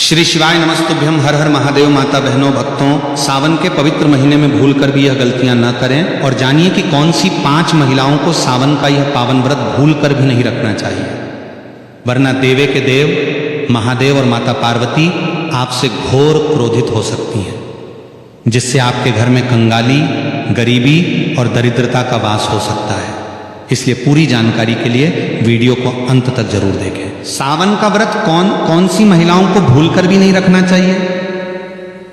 श्री शिवाय नमस्तुभ्यम। हर हर महादेव। माता बहनों भक्तों, सावन के पवित्र महीने में भूल कर भी यह गलतियां न करें और जानिए कि कौन सी 5 महिलाओं को सावन का यह पावन व्रत भूल कर भी नहीं रखना चाहिए, वरना देवे के देव महादेव और माता पार्वती आपसे घोर क्रोधित हो सकती हैं, जिससे आपके घर में कंगाली, गरीबी और दरिद्रता का वास हो सकता है। इसलिए पूरी जानकारी के लिए वीडियो को अंत तक जरूर देखें। सावन का व्रत कौन सी महिलाओं को भूलकर भी नहीं रखना चाहिए?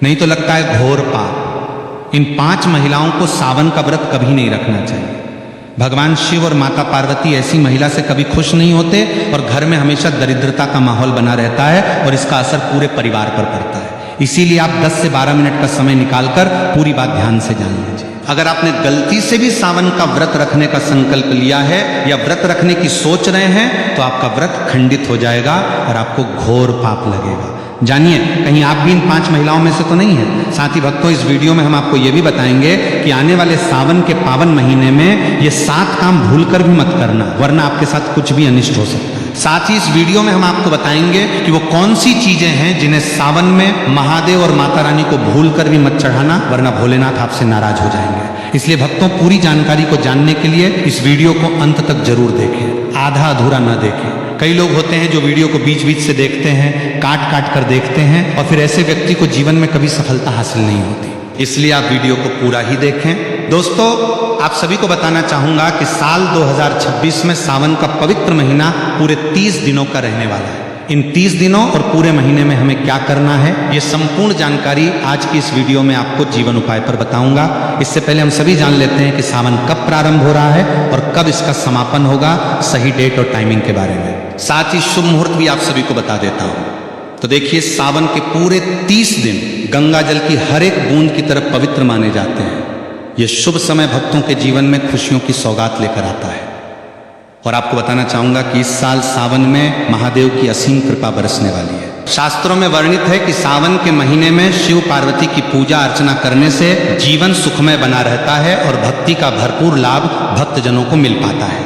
नहीं तो लगता है घोर पाप। इन 5 महिलाओं को सावन का व्रत कभी नहीं रखना चाहिए। भगवान शिव और माता पार्वती ऐसी महिला से कभी खुश नहीं होते और घर में हमेशा दरिद्रता का माहौल बना रहता है और इसका असर पूरे परिवार पर पड़ता है। इसीलिए आप 10 से 12 मिनट का समय निकालकर पूरी बात ध्यान से जान लीजिए। अगर आपने गलती से भी सावन का व्रत रखने का संकल्प लिया है या व्रत रखने की सोच रहे हैं तो आपका व्रत खंडित हो जाएगा और आपको घोर पाप लगेगा। जानिए, कहीं आप भी इन 5 महिलाओं में से तो नहीं है। साथ ही भक्तों, इस वीडियो में हम आपको यह भी बताएंगे कि आने वाले सावन के पावन महीने में ये 7 काम भूलकर भी मत करना, वरना आपके साथ कुछ भी अनिष्ट हो सकता है। साथ ही इस वीडियो में हम आपको बताएंगे कि वो कौन सी चीजें हैं जिन्हें सावन में महादेव और माता रानी को भूलकर भी मत चढ़ाना, वरना भोलेनाथ आपसे नाराज हो जाएंगे। इसलिए भक्तों, पूरी जानकारी को जानने के लिए इस वीडियो को अंत तक जरूर देखें, आधा अधूरा न देखें। कई लोग होते हैं जो वीडियो को बीच बीच से देखते हैं, काट काट कर देखते हैं और फिर ऐसे व्यक्ति को जीवन में कभी सफलता हासिल नहीं होती। इसलिए आप वीडियो को पूरा ही देखें। दोस्तों, आप सभी को बताना चाहूंगा कि साल 2026 में सावन का पवित्र महीना पूरे 30 दिनों का रहने वाला है। इन 30 दिनों और पूरे महीने में हमें क्या करना है, ये संपूर्ण जानकारी आज की इस वीडियो में आपको जीवन उपाय पर बताऊंगा। इससे पहले हम सभी जान लेते हैं कि सावन कब प्रारंभ हो रहा है और कब इसका समापन होगा, सही डेट और टाइमिंग के बारे में। साथ ही शुभ मुहूर्त भी आप सभी को बता देता हूं। तो देखिए, सावन के पूरे 30 दिन गंगा जल की हर एक बूंद की तरफ पवित्र माने जाते हैं। यह शुभ समय भक्तों के जीवन में खुशियों की सौगात लेकर आता है। और आपको बताना चाहूंगा कि इस साल सावन में महादेव की असीम कृपा बरसने वाली है। शास्त्रों में वर्णित है कि सावन के महीने में शिव पार्वती की पूजा अर्चना करने से जीवन सुखमय बना रहता है और भक्ति का भरपूर लाभ भक्तजनों को मिल पाता है।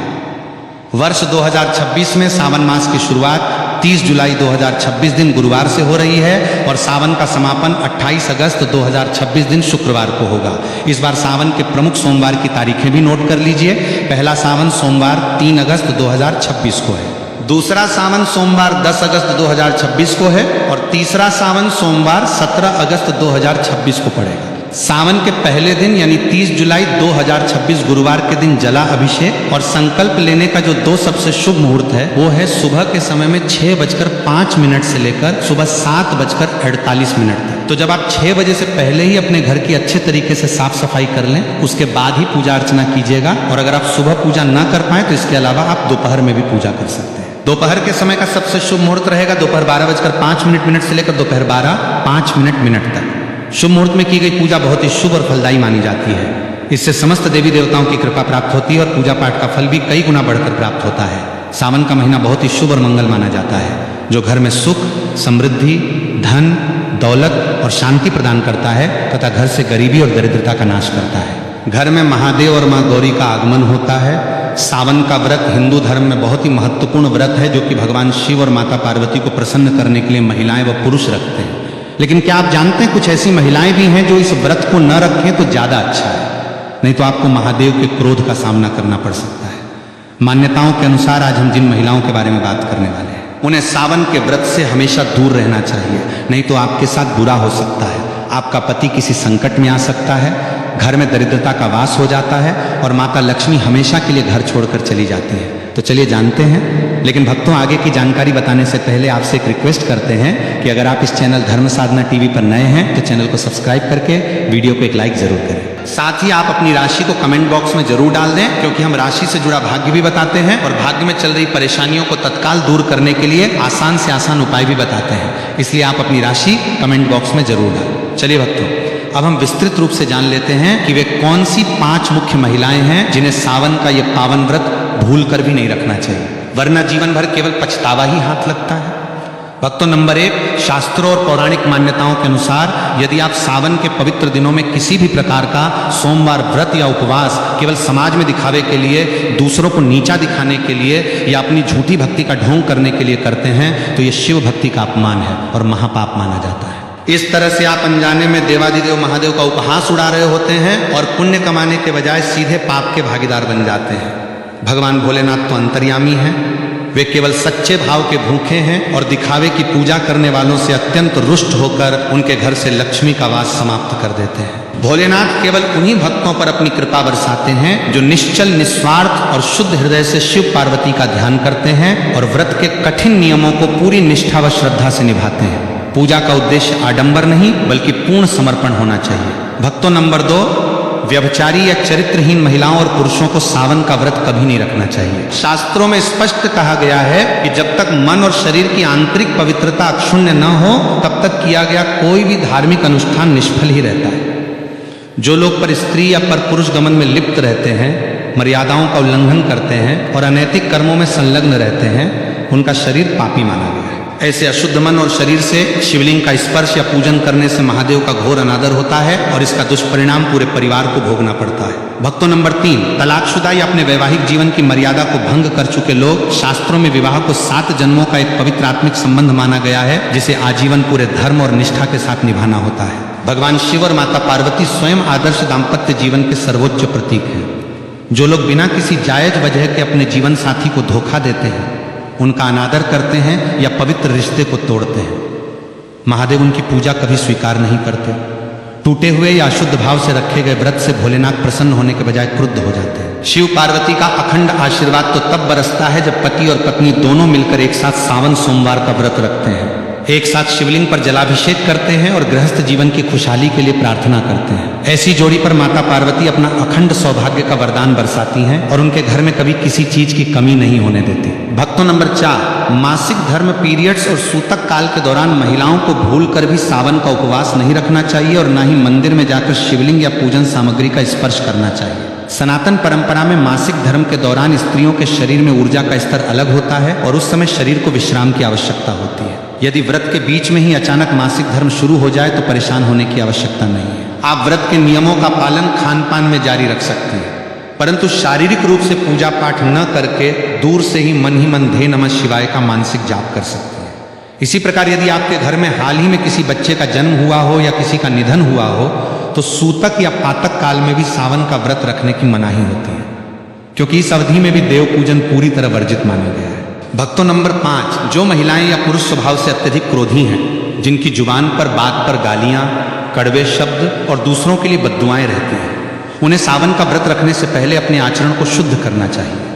वर्ष 2026 में सावन मास की शुरुआत 30 जुलाई 2026 दिन गुरुवार से हो रही है और सावन का समापन 28 अगस्त 2026 दिन शुक्रवार को होगा। इस बार सावन के प्रमुख सोमवार की तारीखें भी नोट कर लीजिए। पहला सावन सोमवार 3 अगस्त 2026 को है, दूसरा सावन सोमवार 10 अगस्त 2026 को है और तीसरा सावन सोमवार 17 अगस्त 2026 को पड़ेगा। सावन के पहले दिन यानी 30 जुलाई 2026 गुरुवार के दिन जला अभिषेक और संकल्प लेने का जो 2 सबसे शुभ मुहूर्त है वो है सुबह के समय में 6:05 से लेकर सुबह 7:48 तक। तो जब आप 6 बजे से पहले ही अपने घर की अच्छे तरीके से साफ सफाई कर लें, उसके बाद ही पूजा अर्चना कीजिएगा। और अगर आप सुबह पूजा न कर पाए तो इसके अलावा आप दोपहर में भी पूजा कर सकते हैं। दोपहर के समय का सबसे शुभ मुहूर्त रहेगा दोपहर 12:05 से लेकर दोपहर 12:05 तक। शुभ मुहूर्त में की गई पूजा बहुत ही शुभ और फलदायी मानी जाती है। इससे समस्त देवी देवताओं की कृपा प्राप्त होती है और पूजा पाठ का फल भी कई गुना बढ़कर प्राप्त होता है। सावन का महीना बहुत ही शुभ और मंगल माना जाता है, जो घर में सुख, समृद्धि, धन, दौलत और शांति प्रदान करता है तथा घर से गरीबी और दरिद्रता का नाश करता है। घर में महादेव और मां गौरी का आगमन होता है। सावन का व्रत हिंदू धर्म में बहुत ही महत्वपूर्ण व्रत है, जो कि भगवान शिव और माता पार्वती को प्रसन्न करने के लिए महिलाएं व पुरुष रखते हैं। लेकिन क्या आप जानते हैं, कुछ ऐसी महिलाएं भी हैं जो इस व्रत को न रखें तो ज्यादा अच्छा है, नहीं तो आपको महादेव के क्रोध का सामना करना पड़ सकता है। मान्यताओं के अनुसार आज हम जिन महिलाओं के बारे में बात करने वाले हैं, उन्हें सावन के व्रत से हमेशा दूर रहना चाहिए, नहीं तो आपके साथ बुरा हो सकता है। आपका पति किसी संकट में आ सकता है, घर में दरिद्रता का वास हो जाता है और माता लक्ष्मी हमेशा के लिए घर छोड़कर चली जाती है। तो चलिए जानते हैं। लेकिन भक्तों, आगे की जानकारी बताने से पहले आपसे एक रिक्वेस्ट करते हैं कि अगर आप इस चैनल धर्म साधना टीवी पर नए हैं तो चैनल को सब्सक्राइब करके वीडियो को एक लाइक जरूर करें। साथ ही आप अपनी राशि को कमेंट बॉक्स में जरूर डाल दें, क्योंकि हम राशि से जुड़ा भाग्य भी बताते हैं और भाग्य में चल रही परेशानियों को तत्काल दूर करने के लिए आसान से आसान उपाय भी बताते हैं। इसलिए आप अपनी राशि कमेंट बॉक्स में जरूर डालें। चलिए भक्तों, अब हम विस्तृत रूप से जान लेते हैं कि वे कौन सी 5 मुख्य महिलाएं हैं जिन्हें सावन का यह पावन व्रत भूल कर भी नहीं रखना चाहिए, वरना जीवन भर केवल पछतावा ही हाथ लगता है। भक्तों, नंबर 1, शास्त्रों और पौराणिक मान्यताओं के अनुसार यदि आप सावन के पवित्र दिनों में किसी भी प्रकार का सोमवार व्रत या उपवास केवल समाज में दिखावे के लिए, दूसरों को नीचा दिखाने के लिए या अपनी झूठी भक्ति का ढोंग करने के लिए करते हैं तो ये शिव भक्ति का अपमान है और महापाप माना जाता है। इस तरह से आप अनजाने में देवादिदेव महादेव का उपहास उड़ा रहे होते हैं और पुण्य कमाने के बजाय सीधे पाप के भागीदार बन जाते हैं। भगवान भोलेनाथ तो अंतर्यामी हैं, वे केवल सच्चे भाव के भूखे हैं और दिखावे की पूजा करने वालों से अत्यंत रुष्ट होकर उनके घर से लक्ष्मी का वास समाप्त कर देते हैं। भोलेनाथ केवल उन्हीं भक्तों पर अपनी कृपा बरसाते हैं जो निश्चल, निस्वार्थ और शुद्ध हृदय से शिव पार्वती का ध्यान करते हैं और व्रत के कठिन नियमों को पूरी निष्ठा व श्रद्धा से निभाते हैं। पूजा का उद्देश्य आडंबर नहीं बल्कि पूर्ण समर्पण होना चाहिए। भक्तों, नंबर 2, व्यभिचारी या चरित्रहीन महिलाओं और पुरुषों को सावन का व्रत कभी नहीं रखना चाहिए। शास्त्रों में स्पष्ट कहा गया है कि जब तक मन और शरीर की आंतरिक पवित्रता अक्षुण्ण न हो तब तक किया गया कोई भी धार्मिक अनुष्ठान निष्फल ही रहता है। जो लोग पर स्त्री या पर पुरुष गमन में लिप्त रहते हैं, मर्यादाओं का उल्लंघन करते हैं और अनैतिक कर्मों में संलग्न रहते हैं, उनका शरीर पापी माना गया है। ऐसे अशुद्ध मन और शरीर से शिवलिंग का स्पर्श या पूजन करने से महादेव का घोर अनादर होता है और इसका दुष्परिणाम पूरे परिवार को भोगना पड़ता है। भक्तों, नंबर 3, तलाकशुदा या अपने वैवाहिक जीवन की मर्यादा को भंग कर चुके लोग, शास्त्रों में विवाह को 7 जन्मों का एक पवित्र आत्मिक संबंध माना गया है जिसे आजीवन पूरे धर्म और निष्ठा के साथ निभाना होता है। भगवान शिव और माता पार्वती स्वयं आदर्श दाम्पत्य जीवन के सर्वोच्च प्रतीक हैं। जो लोग बिना किसी जायज वजह के अपने जीवन साथी को धोखा देते हैं, उनका अनादर करते हैं या पवित्र रिश्ते को तोड़ते हैं, महादेव उनकी पूजा कभी स्वीकार नहीं करते। टूटे हुए या अशुद्ध भाव से रखे गए व्रत से भोलेनाथ प्रसन्न होने के बजाय क्रुद्ध हो जाते हैं। शिव पार्वती का अखंड आशीर्वाद तो तब बरसता है जब पति और पत्नी दोनों मिलकर एक साथ सावन सोमवार का व्रत रखते हैं, एक साथ शिवलिंग पर जलाभिषेक करते हैं और गृहस्थ जीवन की खुशहाली के लिए प्रार्थना करते हैं। ऐसी जोड़ी पर माता पार्वती अपना अखंड सौभाग्य का वरदान बरसाती हैं और उनके घर में कभी किसी चीज की कमी नहीं होने देती। भक्तों, नंबर 4, मासिक धर्म पीरियड्स और सूतक काल के दौरान महिलाओं को भूलकर भी सावन का उपवास नहीं रखना चाहिए और न ही मंदिर में जाकर शिवलिंग या पूजन सामग्री का स्पर्श करना चाहिए। सनातन परंपरा में मासिक धर्म के दौरान स्त्रियों के शरीर में ऊर्जा का स्तर अलग होता है और उस समय शरीर को विश्राम की आवश्यकता होती है। यदि व्रत के बीच में ही अचानक मासिक धर्म शुरू हो जाए तो परेशान होने की आवश्यकता नहीं है। आप व्रत के नियमों का पालन खान पान में जारी रख सकते हैं, परंतु शारीरिक रूप से पूजा पाठ न करके दूर से ही मन धे नमः शिवाय का मानसिक जाप कर सकते हैं। इसी प्रकार यदि आपके घर में हाल ही में किसी बच्चे का जन्म हुआ हो या किसी का निधन हुआ हो तो सूतक या पातक काल में भी सावन का व्रत रखने की मनाही होती है, क्योंकि इस अवधि में भी देव पूजन पूरी तरह वर्जित माना गया है। भक्तों, नंबर 5, जो महिलाएं या पुरुष स्वभाव से अत्यधिक क्रोधी हैं, जिनकी जुबान पर बात पर गालियां, कड़वे शब्द और दूसरों के लिए बद्दुआएं रहती हैं, उन्हें सावन का व्रत रखने से पहले अपने आचरण को शुद्ध करना चाहिए।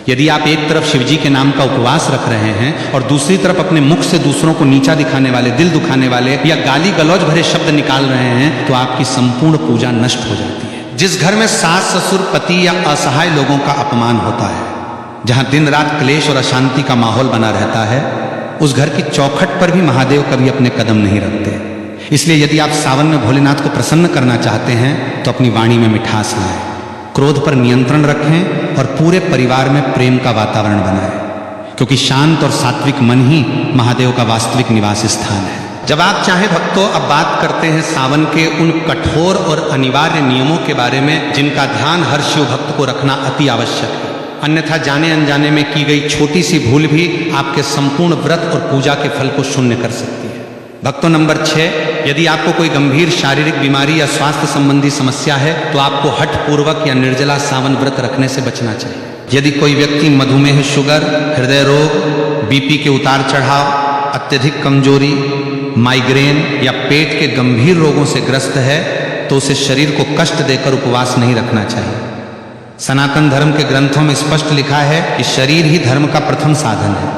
यदि आप एक तरफ शिवजी के नाम का उपवास रख रहे हैं और दूसरी तरफ अपने मुख से दूसरों को नीचा दिखाने वाले, दिल दुखाने वाले या गाली गलौज भरे शब्द निकाल रहे हैं तो आपकी संपूर्ण पूजा नष्ट हो जाती है। जिस घर में सास, ससुर, पति या असहाय लोगों का अपमान होता है, जहां दिन रात क्लेश और अशांति का माहौल बना रहता है, उस घर की चौखट पर भी महादेव कभी अपने कदम नहीं रखते। इसलिए यदि आप सावन में भोलेनाथ को प्रसन्न करना चाहते हैं तो अपनी वाणी में मिठास लाएं, क्रोध पर नियंत्रण रखें और पूरे परिवार में प्रेम का वातावरण बनाएं, क्योंकि शांत और सात्विक मन ही महादेव का वास्तविक निवास स्थान है। जब आप चाहें भक्तों, अब बात करते हैं सावन के उन कठोर और अनिवार्य नियमों के बारे में जिनका ध्यान हर शिव भक्त को रखना अति आवश्यक है। अन्यथा जाने अनजाने में की गई छोटी सी भूल भी आपके संपूर्ण व्रत और पूजा के फल को शून्य कर सकती है। भक्तों, नंबर 6, यदि आपको कोई गंभीर शारीरिक बीमारी या स्वास्थ्य संबंधी समस्या है तो आपको हठपूर्वक या निर्जला सावन व्रत रखने से बचना चाहिए। यदि कोई व्यक्ति मधुमेह, शुगर, हृदय रोग, बीपी के उतार चढ़ाव, अत्यधिक कमजोरी, माइग्रेन या पेट के गंभीर रोगों से ग्रस्त है तो उसे शरीर को कष्ट देकर उपवास नहीं रखना चाहिए। सनातन धर्म के ग्रंथों में स्पष्ट लिखा है कि शरीर ही धर्म का प्रथम साधन है।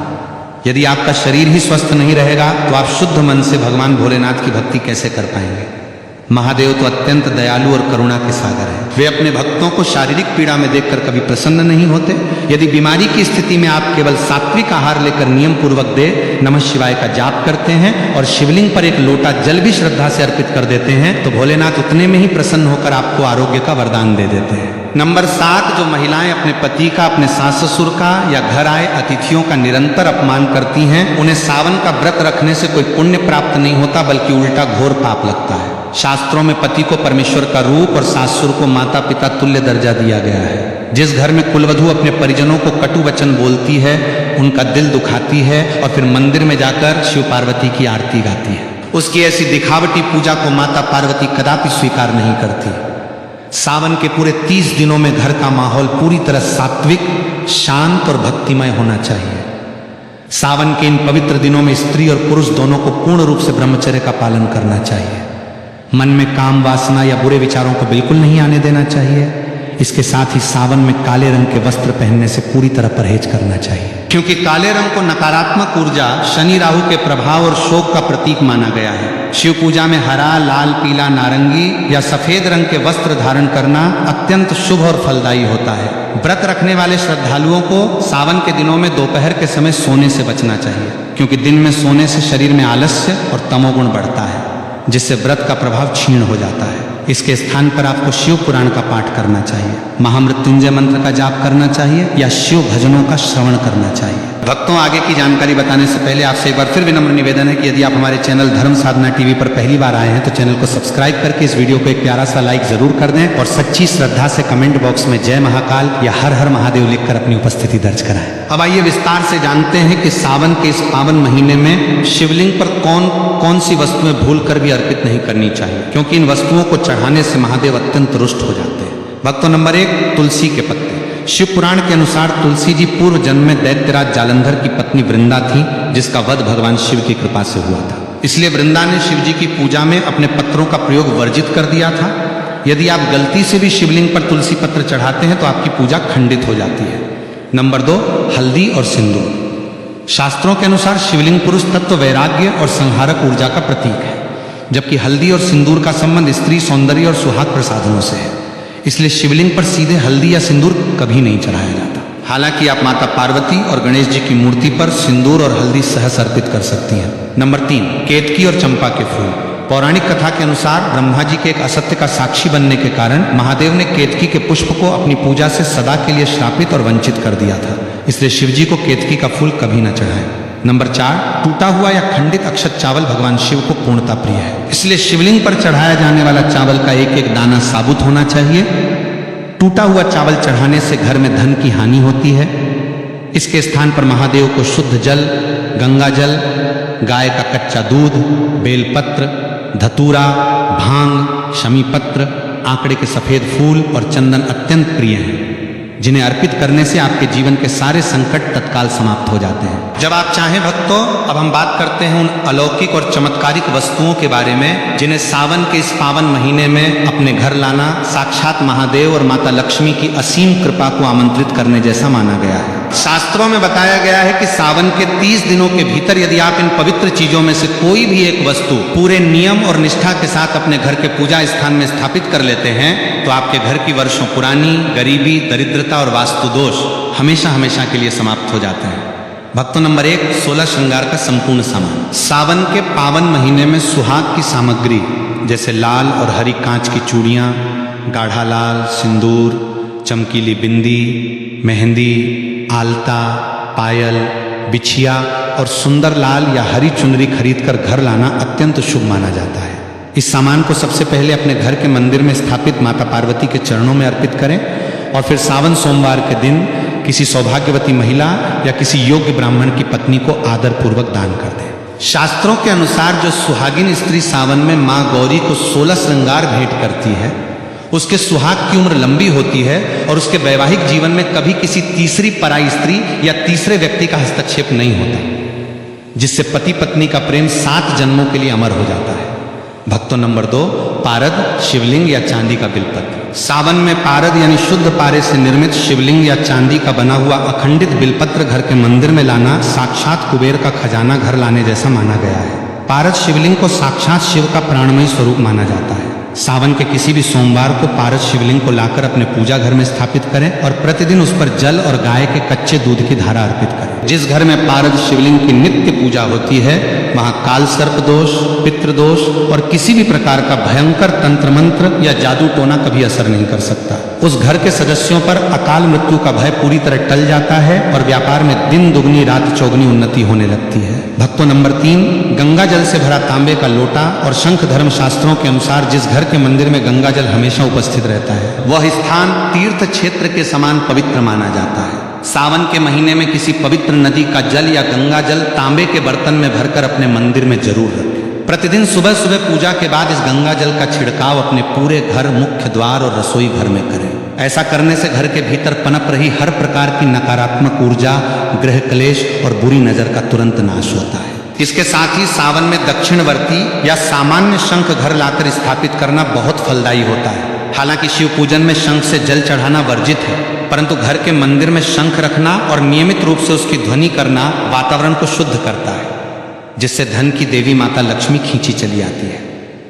यदि आपका शरीर ही स्वस्थ नहीं रहेगा तो आप शुद्ध मन से भगवान भोलेनाथ की भक्ति कैसे कर पाएंगे। महादेव तो अत्यंत दयालु और करुणा के सागर हैं। वे अपने भक्तों को शारीरिक पीड़ा में देखकर कभी प्रसन्न नहीं होते। यदि बीमारी की स्थिति में आप केवल सात्विक आहार लेकर नियम पूर्वक दे नमः शिवाय का जाप करते हैं और शिवलिंग पर एक लोटा जल भी श्रद्धा से अर्पित कर देते हैं तो भोलेनाथ उतने में ही प्रसन्न होकर आपको आरोग्य का वरदान दे देते हैं। नंबर 7, जो महिलाएं अपने पति का, अपने सास ससुर का या घर आए अतिथियों का निरंतर अपमान करती हैं, उन्हें सावन का व्रत रखने से कोई पुण्य प्राप्त नहीं होता, बल्कि उल्टा घोर पाप लगता है। शास्त्रों में पति को परमेश्वर का रूप और सासुर को माता पिता तुल्य दर्जा दिया गया है। जिस घर में कुलवधू अपने परिजनों को कटु वचन बोलती है, उनका दिल दुखाती है और फिर मंदिर में जाकर शिव पार्वती की आरती गाती है, उसकी ऐसी दिखावटी पूजा को माता पार्वती कदापि स्वीकार नहीं करती। सावन के पूरे 30 दिनों में घर का माहौल पूरी तरह सात्विक, शांत और भक्तिमय होना चाहिए। सावन के इन पवित्र दिनों में स्त्री और पुरुष दोनों को पूर्ण रूप से ब्रह्मचर्य का पालन करना चाहिए। मन में काम वासना या बुरे विचारों को बिल्कुल नहीं आने देना चाहिए। इसके साथ ही सावन में काले रंग के वस्त्र पहनने से पूरी तरह परहेज करना चाहिए, क्योंकि काले रंग को नकारात्मक ऊर्जा, शनि राहु के प्रभाव और शोक का प्रतीक माना गया है। शिव पूजा में हरा, लाल, पीला, नारंगी या सफेद रंग के वस्त्र धारण करना अत्यंत शुभ और फलदायी होता है। व्रत रखने वाले श्रद्धालुओं को सावन के दिनों में दोपहर के समय सोने से बचना चाहिए, क्योंकि दिन में सोने से शरीर में आलस्य और तमोगुण बढ़ता है, जिससे व्रत का प्रभाव क्षीण हो जाता है। इसके स्थान पर आपको शिव पुराण का पाठ करना चाहिए, महामृत्युंजय मंत्र का जाप करना चाहिए या शिव भजनों का श्रवण करना चाहिए। भक्तों, आगे की जानकारी बताने से पहले आपसे एक बार फिर विनम्र निवेदन है कि यदि आप हमारे चैनल धर्म साधना टीवी पर पहली बार आए हैं तो चैनल को सब्सक्राइब करके इस वीडियो को एक प्यारा सा लाइक जरूर कर दें और सच्ची श्रद्धा से कमेंट बॉक्स में जय महाकाल या हर हर महादेव लिखकर अपनी उपस्थिति दर्ज कराएं। अब आइए विस्तार से जानते हैं कि सावन के इस पावन महीने में शिवलिंग पर कौन कौन सी वस्तुएं भूल कर भी अर्पित नहीं करनी चाहिए, क्योंकि इन वस्तुओं को चढ़ाने से महादेव अत्यंत रुष्ट हो जाते हैं। भक्तों, नंबर 1, तुलसी के पत्ते। शिव पुराण के अनुसार तुलसी जी पूर्व जन्म में दैत्यराज जालंधर की पत्नी वृंदा थी, जिसका वध भगवान शिव की कृपा से हुआ था। इसलिए वृंदा ने शिव जी की पूजा में अपने पत्रों का प्रयोग वर्जित कर दिया था। यदि आप गलती से भी शिवलिंग पर तुलसी पत्र चढ़ाते हैं तो आपकी पूजा खंडित हो जाती है। नंबर 2, हल्दी और सिंदूर। शास्त्रों के अनुसार शिवलिंग पुरुष तत्व, वैराग्य और संहारक ऊर्जा का प्रतीक है, जबकि हल्दी और सिंदूर का संबंध स्त्री सौंदर्य और सुहाग प्रसाधनों से है। इसलिए शिवलिंग पर सीधे हल्दी या सिंदूर कभी नहीं चढ़ाया जाता। हालांकि आप माता पार्वती और गणेश जी की मूर्ति पर सिंदूर और हल्दी सहस अर्पित कर सकती हैं। नंबर 3, केतकी और चंपा के फूल। पौराणिक कथा के अनुसार ब्रह्मा जी के एक असत्य का साक्षी बनने के कारण महादेव ने केतकी के पुष्प को अपनी पूजा से सदा के लिए श्रापित और वंचित कर दिया था। इसलिए शिव जी को केतकी का फूल कभी न चढ़ाएं। नंबर 4, टूटा हुआ या खंडित अक्षत चावल भगवान शिव को पूर्णता प्रिय है, इसलिए शिवलिंग पर चढ़ाया जाने वाला चावल का एक एक दाना साबुत होना चाहिए। टूटा हुआ चावल चढ़ाने से घर में धन की हानि होती है। इसके स्थान पर महादेव को शुद्ध जल, गंगा जल, गाय का कच्चा दूध, बेलपत्र, धतूरा, भांग, शमी पत्र, आंकड़े के सफेद फूल और चंदन अत्यंत प्रिय हैं, जिन्हें अर्पित करने से आपके जीवन के सारे संकट तत्काल समाप्त हो जाते हैं। जब आप चाहें भक्तों, अब हम बात करते हैं उन अलौकिक और चमत्कारिक वस्तुओं के बारे में जिन्हें सावन के इस पावन महीने में अपने घर लाना साक्षात महादेव और माता लक्ष्मी की असीम कृपा को आमंत्रित करने जैसा माना गया है। शास्त्रों में बताया गया है कि सावन के 30 दिनों के भीतर यदि आप इन पवित्र चीजों में से कोई भी एक वस्तु पूरे नियम और निष्ठा के साथ अपने घर के पूजा स्थान में स्थापित कर लेते हैं तो आपके घर की वर्षों पुरानी गरीबी, दरिद्रता और वास्तु दोष हमेशा हमेशा के लिए समाप्त हो जाते हैं। भक्तों, नंबर 1, 16 श्रृंगार का संपूर्ण सामान। सावन के पावन महीने में सुहाग की सामग्री जैसे लाल और हरी कांच की चूड़ियाँ, गाढ़ा लाल सिंदूर, चमकीली बिंदी, मेहंदी, आलता, पायल, बिछिया और सुंदर लाल या हरी चुनरी खरीदकर घर लाना अत्यंत शुभ माना जाता है। इस सामान को सबसे पहले अपने घर के मंदिर में स्थापित माता पार्वती के चरणों में अर्पित करें और फिर सावन सोमवार के दिन किसी सौभाग्यवती महिला या किसी योग्य ब्राह्मण की पत्नी को आदर पूर्वक दान कर दें। शास्त्रों के अनुसार जो सुहागिन स्त्री सावन में मां गौरी को 16 श्रृंगार भेंट करती है, उसके सुहाग की उम्र लंबी होती है और उसके वैवाहिक जीवन में कभी किसी तीसरी पराई स्त्री या तीसरे व्यक्ति का हस्तक्षेप नहीं होता, जिससे पति पत्नी का प्रेम 7 जन्मों के लिए अमर हो जाता है। भक्तों, नंबर 2, पारद, शिवलिंग या चांदी का बिलपत्र। सावन में पारद यानी शुद्ध पारे से निर्मित शिवलिंग या चांदी का बना हुआ अखंडित बिलपत्र घर के मंदिर में लाना साक्षात कुबेर का खजाना घर लाने जैसा माना गया है। पारद शिवलिंग को साक्षात शिव का प्राणमय स्वरूप माना जाता है। सावन के किसी भी सोमवार को पारद शिवलिंग को लाकर अपने पूजा घर में स्थापित करें और प्रतिदिन उस पर जल और गाय के कच्चे दूध की धारा अर्पित करें। जिस घर में पारद शिवलिंग की नित्य पूजा होती है वहां काल सर्प दोष, पितृदोष और किसी भी प्रकार का भयंकर तंत्र मंत्र या जादू टोना कभी असर नहीं कर सकता। उस घर के सदस्यों पर अकाल मृत्यु का भय पूरी तरह टल जाता है और व्यापार में दिन दुगनी रात चौगनी उन्नति होने लगती है। भक्तों, नंबर 3, गंगा जल से भरा तांबे का लोटा और शंख धर्म शास्त्रों के अनुसार जिस घर के मंदिर में गंगा जल हमेशा उपस्थित रहता है वह स्थान तीर्थ क्षेत्र के समान पवित्र माना जाता है। सावन के महीने में किसी पवित्र नदी का जल या गंगा जल तांबे के बर्तन में भरकर अपने मंदिर में जरूर रखें। प्रतिदिन सुबह सुबह पूजा के बाद इस गंगा जल का छिड़काव अपने पूरे घर, मुख्य द्वार और रसोई घर में करें। ऐसा करने से घर के भीतर पनप रही हर प्रकार की नकारात्मक ऊर्जा, ग्रह क्लेश और बुरी नजर का तुरंत नाश होता है। इसके साथ ही सावन में दक्षिणवर्ती या सामान्य शंख घर लाकर स्थापित करना बहुत फलदायी होता है। हालांकि शिव पूजन में शंख से जल चढ़ाना वर्जित है, परंतु घर के मंदिर में शंख रखना और नियमित रूप से उसकी ध्वनि करना वातावरण को शुद्ध करता है, जिससे धन की देवी माता लक्ष्मी खींची चली आती है।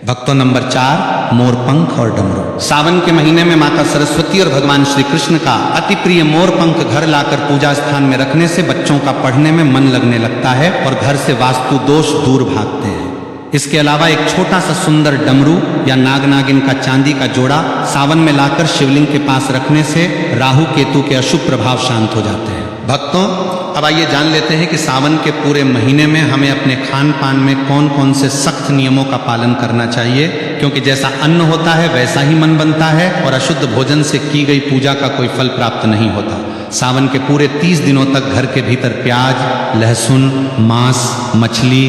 भक्तों, नंबर 4, मोरपंख और डमरू। सावन के महीने में माता सरस्वती और भगवान श्री कृष्ण का अति प्रिय मोरपंख घर लाकर पूजा स्थान में रखने से बच्चों का पढ़ने में मन लगने लगता है और घर से वास्तु दोष दूर भागते हैं। इसके अलावा एक छोटा सा सुंदर डमरू या नाग नागिन का चांदी का जोड़ा सावन में लाकर शिवलिंग के पास रखने से राहु केतु के अशुभ प्रभाव शांत हो जाते हैं। भक्तों, अब आइए जान लेते हैं कि सावन के पूरे महीने में हमें अपने खान पान में कौन कौन से सख्त नियमों का पालन करना चाहिए, क्योंकि जैसा अन्न होता है वैसा ही मन बनता है और अशुद्ध भोजन से की गई पूजा का कोई फल प्राप्त नहीं होता। सावन के पूरे 30 दिनों तक घर के भीतर प्याज, लहसुन, मांस, मछली,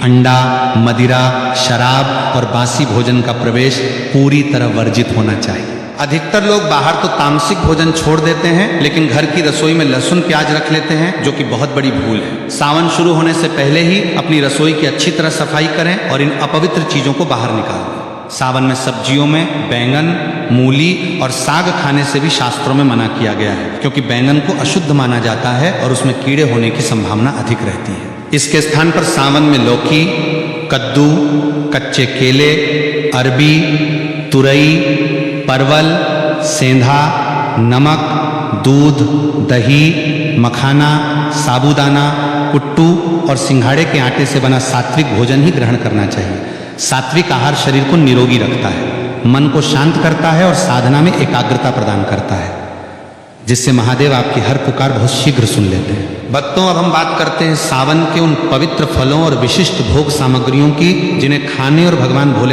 अंडा, मदिरा, शराब और बासी भोजन का प्रवेश पूरी तरह वर्जित होना चाहिए। अधिकतर लोग बाहर तो तामसिक भोजन छोड़ देते हैं, लेकिन घर की रसोई में लहसुन प्याज रख लेते हैं, जो कि बहुत बड़ी भूल है। सावन शुरू होने से पहले ही अपनी रसोई की अच्छी तरह सफाई करें और इन अपवित्र चीजों को बाहर निकाल दें। सावन में सब्जियों में बैंगन, मूली और साग खाने से भी शास्त्रों में मना किया गया है, क्योंकि बैंगन को अशुद्ध माना जाता है और उसमें कीड़े होने की संभावना अधिक रहती है। इसके स्थान पर सावन में लौकी, कद्दू, कच्चे केले, अरबी, तुरई, परवल, सेंधा, नमक, दूध, दही, मखाना, साबूदाना, कुट्टू और सिंघाड़े के आटे से बना सात्विक भोजन ही ग्रहण करना चाहिए। सात्विक आहार शरीर को निरोगी रखता है, मन को शांत करता है और साधना में एकाग्रता प्रदान करता है, जिससे महादेव आपकी हर पुकार बहुत शीघ्र सुन लेते हैं। भक्तों, अब हम बात करते हैं सावन के उन पवित्र फलों और विशिष्ट भोग सामग्रियों की जिन्हें खाने और भगवान भोले